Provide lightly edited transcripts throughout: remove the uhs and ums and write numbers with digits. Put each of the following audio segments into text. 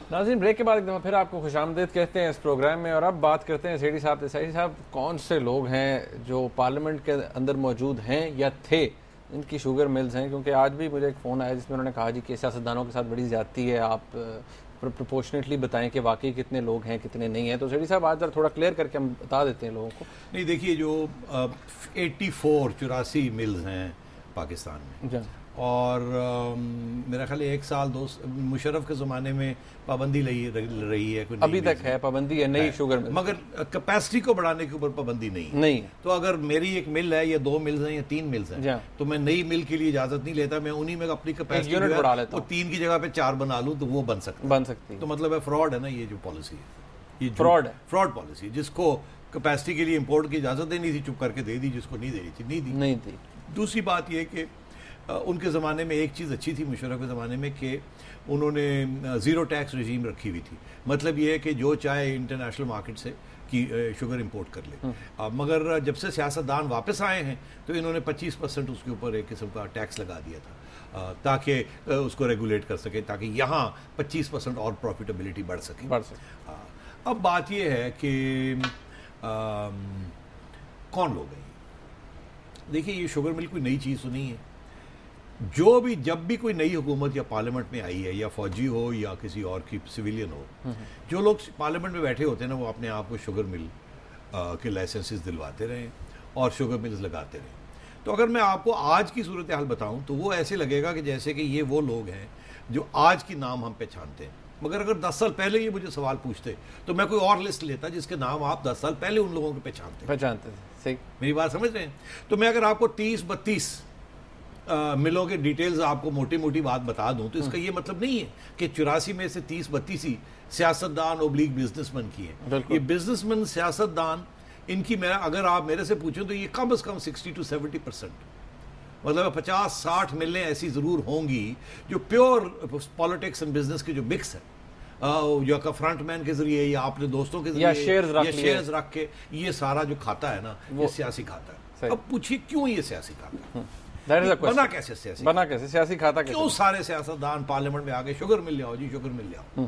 नाज़रीन, ब्रेक के बाद एक दफ़ा फिर आपको खुशामदीद कहते हैं इस प्रोग्राम में। और अब बात करते हैं सेठी साहब कौन से लोग हैं जो पार्लियामेंट के अंदर मौजूद हैं या थे, इनकी शुगर मिल्स हैं। क्योंकि आज भी मुझे एक फ़ोन आया जिसमें उन्होंने कहा जी कि सियासतदानों के साथ बड़ी ज़्यादती है, आप प्रोपोर्शनेटली बताएं कि वाकई कितने लोग हैं कितने नहीं हैं। तो सेठी साहब आज जरा थोड़ा क्लियर करके हम बता देते हैं लोगों को। नहीं, देखिए, जो 84 मिल्स हैं पाकिस्तान में, और मेरा ख्याल 1 साल 2 मुशर्रफ के ज़माने में पाबंदी रही है, अभी तक है पाबंदी है नई शुगर मिल, मगर कैपेसिटी को बढ़ाने के ऊपर पाबंदी नहीं है। तो अगर मेरी एक मिल है या 2 मिल्स हैं या 3 मिल्स हैं, तो मैं नई मिल के लिए इजाजत नहीं लेता, मैं उन्हीं में अपनी कैपेसिटी बढ़ा लेता हूं, 3 की जगह पे 4 बना लूं तो वो बन सकती है। तो मतलब है फ्रॉड है ना, ये जो पॉलिसी है, ये फ्रॉड पॉलिसी है। जिसको कैपेसिटी के लिए इंपोर्ट की इजाजत देनी थी, चुप करके दे दी, जिसको नहीं देनी थी नहीं दी। दूसरी बात यह कि उनके ज़माने में एक चीज़ अच्छी थी मुशर्रफ के ज़माने में कि उन्होंने ज़ीरो टैक्स रजीम रखी हुई थी। मतलब ये है कि जो चाहे इंटरनेशनल मार्केट से की शुगर इंपोर्ट कर ले। मगर जब से सियासतदान वापस आए हैं तो इन्होंने 25% उसके ऊपर एक किस्म का टैक्स लगा दिया था, ताकि उसको रेगुलेट कर सके, ताकि यहाँ 25% और प्रॉफिटेबिलिटी बढ़ सके। अब बात यह है कि कौन लोग हैं? देखिए, ये शुगर मिल कोई नई चीज़ तो नहीं है। जब भी कोई नई हुकूमत या पार्लियामेंट में आई है, या फौजी हो या किसी और की सिविलियन हो, जो लोग पार्लियामेंट में बैठे होते हैं ना, वो अपने आप को शुगर मिल के लाइसेंसेस दिलवाते रहे और शुगर मिल्स लगाते रहे। तो अगर मैं आपको आज की सूरत हाल बताऊं तो वो ऐसे लगेगा कि जैसे कि ये वो लोग हैं जो आज की नाम हम पहचानते हैं। मगर अगर 10 साल पहले ये मुझे सवाल पूछते तो मैं कोई और लिस्ट लेता जिसके नाम आप 10 साल पहले उन लोगों को पहचानते थे। सही, मेरी बात समझ रहे हैं? तो मैं अगर आपको 30-32 मिलों के डिटेल्स आपको मोटी मोटी बात बता दूं तो इसका ये मतलब नहीं है कि 84 में से 30-32 ही सियासतदान ओब्लिक बिजनेसमैन की है। ये बिजनेसमैन, सियासतदान, इनकी अगर आप मेरे से पूछें तो ये कम से कम 60 to 70%, मतलब 50-60 मिलें ऐसी जरूर होंगी जो प्योर पॉलिटिक्स एंड बिजनेस की जो मिक्स है, जो का फ्रंटमैन के जरिए या अपने दोस्तों के जरिए या शेयर्स रख के ये सारा जो खाता है ना, ये सियासी खाता है। अब पूछिए क्यों ये सियासी खाता है? बना कैसे सियासी खाता? क्यों सारे सियासतदान पार्लियामेंट में आगे शुगर मिल जाओ जी, शुगर मिल जाओ।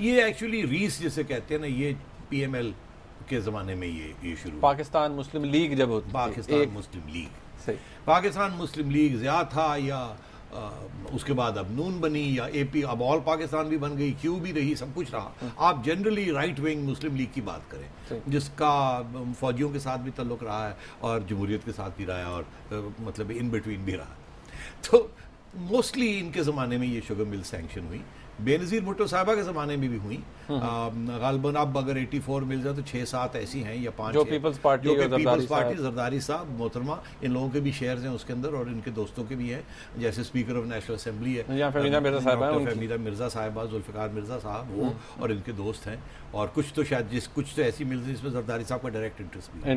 ये एक्चुअली रीस जिसे कहते हैं ना, ये PML के जमाने में ये शुरू, पाकिस्तान मुस्लिम लीग जब होती, पाकिस्तान मुस्लिम लीग ज़्यादा था, या उसके बाद अब नून बनी, या AP, अब ऑल पाकिस्तान भी बन गई, क्यू भी रही, सब कुछ रहा। आप जनरली राइट विंग मुस्लिम लीग की बात करें, जिसका फौजियों के साथ भी ताल्लुक रहा है और जमहूरियत के साथ भी रहा है, और मतलब इन बिटवीन भी रहा। तो मोस्टली इनके ज़माने में ये शुगर मिल सैंक्शन हुई। बेनज़ीर भुट्टो साहबा के ज़माने में भी हुई। गालबन अब अगर 84 मिल जाए तो 6-7 ऐसी हैं या 5 जो पीपल्स पार्टी, जरदारी साहब मोहतरमा, इन लोगों के भी शेयर्स हैं उसके अंदर, और इनके दोस्तों के भी हैं, जैसे स्पीकर ऑफ नेशनल असेंबली है फहमीदा मिर्जा साहिबा, जुल्फ़िकार मिर्जा साहब, वो और इनके दोस्त हैं। और कुछ तो शायद कुछ तो ऐसी मिल्स जिसमें जरदारी साहब का डायरेक्ट इंटरेस्ट भी है।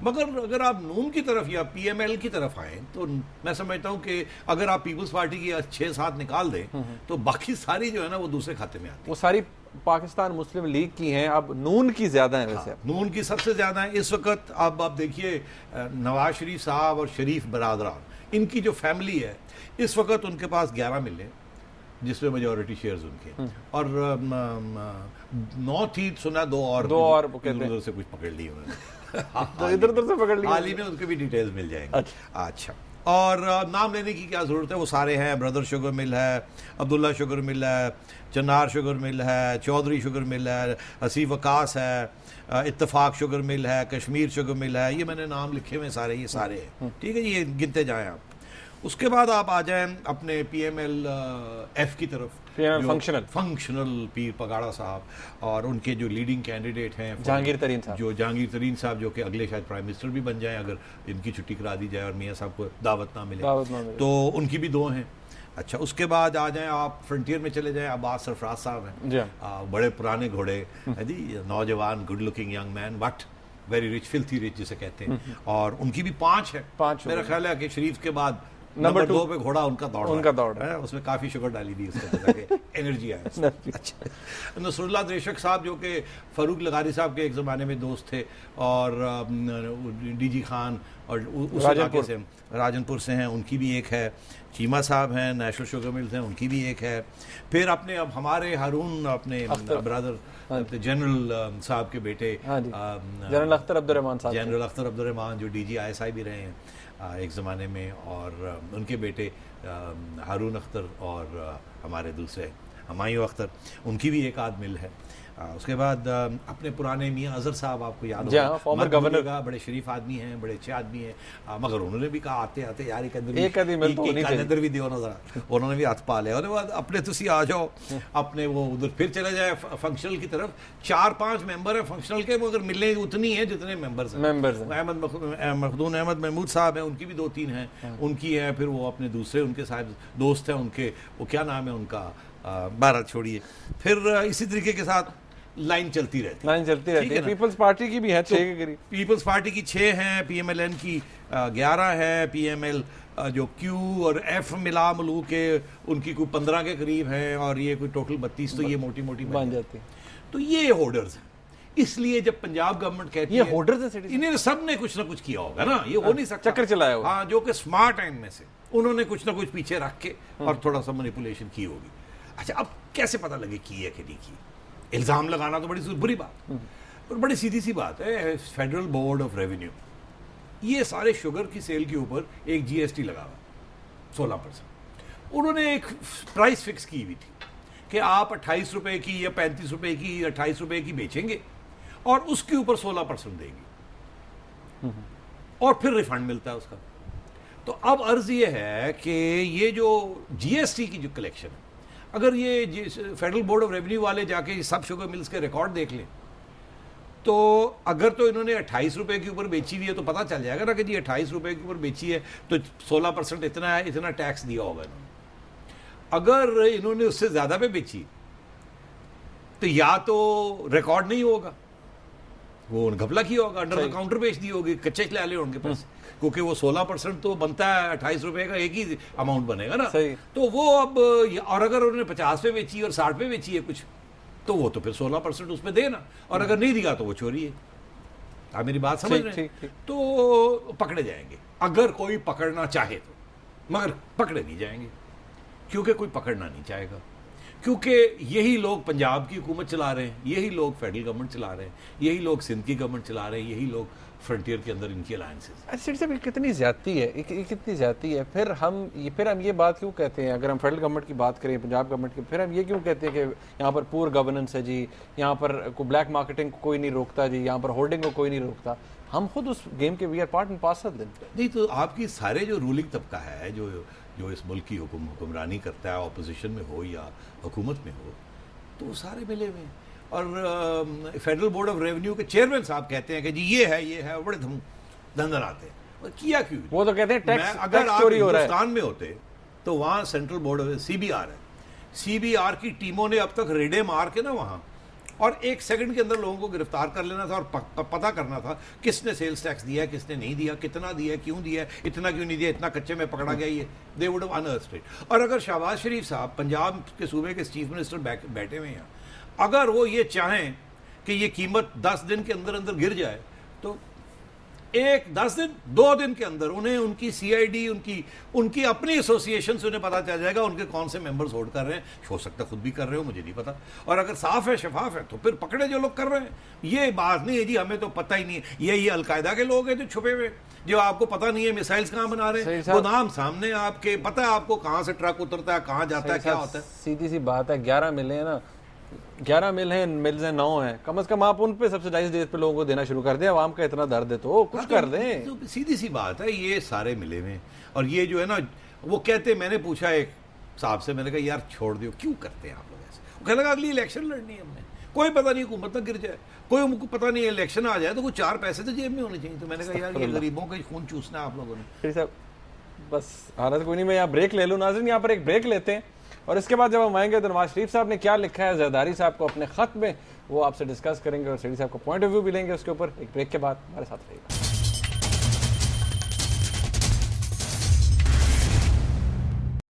मगर अगर आप नून की तरफ या PML की तरफ आए तो मैं समझता हूँ कि अगर आप पीपल्स पार्टी की 6-7 निकाल दें तो बाकी सारी जो है ना वो दूसरे खाते में आती है। वो सारी पाकिस्तान मुस्लिम लीग की हैं। अब नून की ज्यादा है वैसे। नून की सबसे ज्यादा है इस वक्त। अब आप देखिए, नवाज शरीफ साहब और शरीफ बरादरान, इनकी जो फैमिली है इस वक्त उनके पास 11 मिले जिसमें मेजॉरिटी शेयर्स उनके, और 9 थी, सुना 2 और इधर से कुछ पकड़ ली उन्होंने। इधर से पकड़ ली, हाल ही में उनके भी डिटेल्स मिल जाएंगे। अच्छा, और नाम लेने की क्या ज़रूरत है, वो सारे हैं। ब्रदर शुगर मिल है, अब्दुल्ला शुगर मिल है, चन्नार शुगर मिल है, चौधरी शुगर मिल है, हसीफ वकास है, इत्तफाक शुगर मिल है, कश्मीर शुगर मिल है। ये मैंने नाम लिखे हुए सारे, ये सारे हैं, ठीक है, ये गिनते जाएं आप। उसके बाद आप आ जाएं अपने PML F की तरफ, फंक्शनल पीर पगाड़ा साहब, और उनके जो लीडिंग कैंडिडेट हैं जहांगीर तरीन साहब, जो कि अगले शायद प्राइम मिनिस्टर भी बन जाएं अगर इनकी छुट्टी करा दी जाए और मियाँ साहब को दावत ना मिले तो उनकी भी 2 हैं। अच्छा, उसके बाद आ जाएं आप फ्रंटियर में चले जाएं, अब्बास सरफराज साहब हैं, बड़े पुराने घोड़े जी, नौजवान good looking young man, but very rich, filthy rich जिसे कहते हैं, और उनकी भी 5 है। मेरा ख्याल है कि शरीफ के बाद नंबर 2 पे घोड़ा उनका दौड़ है, उसमें काफी शुगर डाली थी उसके एनर्जी आया। अच्छा, नसरुल्लाह दरेशक साहब जो कि फरूक लगारी साहब के एक ज़माने में दोस्त थे और डीजी खान और उस इलाके से राजनपुर से हैं, उनकी भी एक है। चीमा साहब हैं, नेशनल शुगर मिल्स हैं, उनकी भी एक है। फिर अपने अब हमारे हारून अपने ब्रदर जनरल साहब के बेटे जनरल अख्तर अब्दुर्रहमान साहब, जनरल अख्तर अब्दुर्रहमान जो DG ISI भी रहे हैं एक ज़माने में, और उनके बेटे हारून अख्तर और हमारे दूसरे हमायूं अख्तर, उनकी भी एक आध मिल है। उसके बाद अपने पुराने मियाँ अजहर साहब, आपको याद होगा, फॉर्मर गवर्नर का, बड़े शरीफ आदमी हैं, बड़े अच्छे आदमी हैं, मगर उन्होंने भी कहा आते आते यार एक अंदर भी दियो ना जरा, उन्होंने भी हाथ पा लिया। उसके बाद अपने तुसी आ जाओ अपने वो उधर फिर चले जाए फंक्शनल की तरफ। 4-5 मेंबर है फंक्शनल के, मगर मिले उतनी है जितने मेंबर्स हैं। मखदूम अहमद महमूद साहब हैं, उनकी भी 2-3 हैं, उनकी है। फिर वो अपने दूसरे उनके साहब दोस्त हैं उनके, वो क्या नाम है उनका, भारत छोड़िए। फिर इसी तरीके के साथ लाइन चलती रहती है। पीपल्स पार्टी की भी है 6 के करीब, पीपल्स पार्टी की 6 हैं, PMLN की 11 है, PML जो Q और F मिला मिलू के उनकी कोई 15 के करीब है, और ये कोई टोटल 32, तो ये मोटी मोटी बन जाती है। तो ये होल्डर्स हैं। इसलिए जब पंजाब गवर्नमेंट कहती है होल्डर्स, इन्हें सब ने कुछ ना कुछ किया होगा ना, ये हो नहीं सकता, चक्कर चलाया होगा। हाँ, जो कि स्मार्ट है इनमें से, उन्होंने कुछ ना कुछ पीछे रख के और थोड़ा सा मैनिपुलेशन की होगी। अच्छा, अब कैसे पता लगे की है कि नहीं की? इल्जाम लगाना तो बड़ी बुरी बात, पर बड़ी सीधी सी बात है। फेडरल बोर्ड ऑफ रेवेन्यू ये सारे शुगर की सेल के ऊपर एक GST लगा हुआ 16%। उन्होंने एक प्राइस फिक्स की हुई थी कि आप 28 रुपए की या 35 रुपए की या 28 रुपए की बेचेंगे और उसके ऊपर 16% देंगे और फिर रिफंड मिलता है उसका। तो अब अर्ज ये है कि ये जो GST की जो कलेक्शन है, अगर ये फेडरल बोर्ड ऑफ रेवेन्यू वाले जाके सब शुगर मिल्स के रिकॉर्ड देख लें, तो अगर तो इन्होंने 28 रुपए के ऊपर बेची हुई है तो पता चल जाएगा ना कि जी 28 रुपए के ऊपर बेची है तो 16% इतना है, इतना टैक्स दिया होगा इन्होंने। अगर इन्होंने उससे ज्यादा पे बेची तो या तो रिकॉर्ड नहीं होगा, वो घपला किया होगा, अंडर द काउंटर बेच दी होगी, कच्चे ले ले उनके पास, क्योंकि वो 16% तो बनता है, 28 रुपए का एक ही अमाउंट बनेगा ना। तो वो अब, और अगर उन्होंने 50 पे बेची और 60 पे बेची है कुछ, तो वो तो फिर 16% उसमें देना, और अगर नहीं दिया तो वो चोरी है। आप मेरी बात समझ रहे हैं? तो पकड़े जाएंगे अगर कोई पकड़ना चाहे तो, मगर पकड़े नहीं जाएंगे क्योंकि कोई पकड़ना नहीं चाहेगा, क्योंकि यही लोग पंजाब की हुकूमत चला रहे हैं, यही लोग फेडरल गवर्नमेंट चला रहे हैं, यही लोग सिंध की गवर्नमेंट चला रहे हैं, यही लोग फ्रंटियर के अंदर इनकी अलायंसेस। अच्छा, कितनी ज्यादती है, कितनी ज्यादती है। फिर हम ये बात क्यों कहते हैं, अगर हम फेडरल गवर्नमेंट की बात करें, पंजाब गवर्नमेंट की, फिर हम ये क्यों कहते हैं कि यहाँ पर पुअर गवर्नेंस है जी, यहाँ पर को ब्लैक मार्केटिंग को कोई नहीं रोकता जी, यहाँ पर होर्डिंग को कोई नहीं रोकता। हम खुद उस गेम के we are part and parcel दिन। नहीं तो आपकी सारे जो रूलिंग तबका है, जो इस मुल्क की हुक्मरानी करता है, ऑपोजिशन में हो या हुकूमत में हो, तो वो सारे मिले हुए हैं। और फेडरल बोर्ड ऑफ रेवेन्यू के चेयरमैन साहब कहते हैं कि जी ये है, और बड़े धंधन आते हैं। किया क्यों? वो तो कहते हैं टैक्स, अगर आप हिंदुस्तान में होते तो वहाँ सेंट्रल बोर्ड CBR है, CBR की टीमों ने अब तक रेडे मार के ना वहाँ, और 1 सेकंड के अंदर लोगों को गिरफ्तार कर लेना था और पता करना था किसने सेल्स टैक्स दिया, किसने नहीं दिया, कितना दिया, क्यों दिया, इतना क्यों नहीं दिया, इतना कच्चे में पकड़ा गया, ये दे वुड हैव अनअर्थड इट। और अगर शहबाज शरीफ साहब पंजाब के सूबे के चीफ मिनिस्टर बैठे हुए हैं, अगर वो ये चाहें कि ये कीमत 10 दिन के अंदर अंदर गिर जाए, तो 10 दिन 2 दिन के अंदर उन्हें उनकी CID, उनकी अपनी एसोसिएशन से उन्हें पता चल जाएगा उनके कौन से मेंबर्स होल्ड कर रहे हैं। हो सकता है खुद भी कर रहे हो, मुझे नहीं पता। और अगर साफ है, शफाफ है, तो फिर पकड़े जो लोग कर रहे हैं। ये बात नहीं है जी हमें तो पता ही नहीं है, ये अलकायदा के लोग हैं जो छुपे हुए, जो आपको पता नहीं है मिसाइल्स कहाँ बना रहे हैं, वो नाम सामने आपके, पता है आपको कहाँ से ट्रक उतरता है, कहाँ जाता है, क्या होता है। सीधी सी बात है, 11 मिले हैं ना, 11 मिल हैं, मिल्स हैं 9 हैं, कम से कम आप उन पे सब्सिडाइज्ड रेट पे लोगों को देना शुरू कर दें। आवाम का इतना दर्द है तो कुछ कर दें। तो सीधी सी बात है, ये सारे मिले हुए। और ये जो है ना, वो कहते, मैंने पूछा एक साहब से, मैंने कहा यार छोड़ दियो, क्यों करते हैं आप लोग ऐसे? वो कहने लगा अगली इलेक्शन लड़नी है हमने, कोई पता नहीं हुकूमत न गिर जाए, कोई उनको पता नहीं इलेक्शन आ जाए तो कुछ 4 पैसे तो जेब में होने चाहिए। तो मैंने कहा यार ये गरीबों का खून चूसना है आप लोगों ने। बस हालत कोई नहीं, मैं यहाँ ब्रेक ले लूँ। नाज़रीन, यहाँ पर एक ब्रेक लेते हैं और इसके बाद जब हम आएंगे तो नवाज शरीफ साहब ने क्या लिखा है जरदारी साहब को अपने खत में, वो आपसे डिस्कस करेंगे और शरीफ साहब को पॉइंट ऑफ व्यू भी लेंगे उसके ऊपर। एक ब्रेक के बाद हमारे साथ रहिएगा।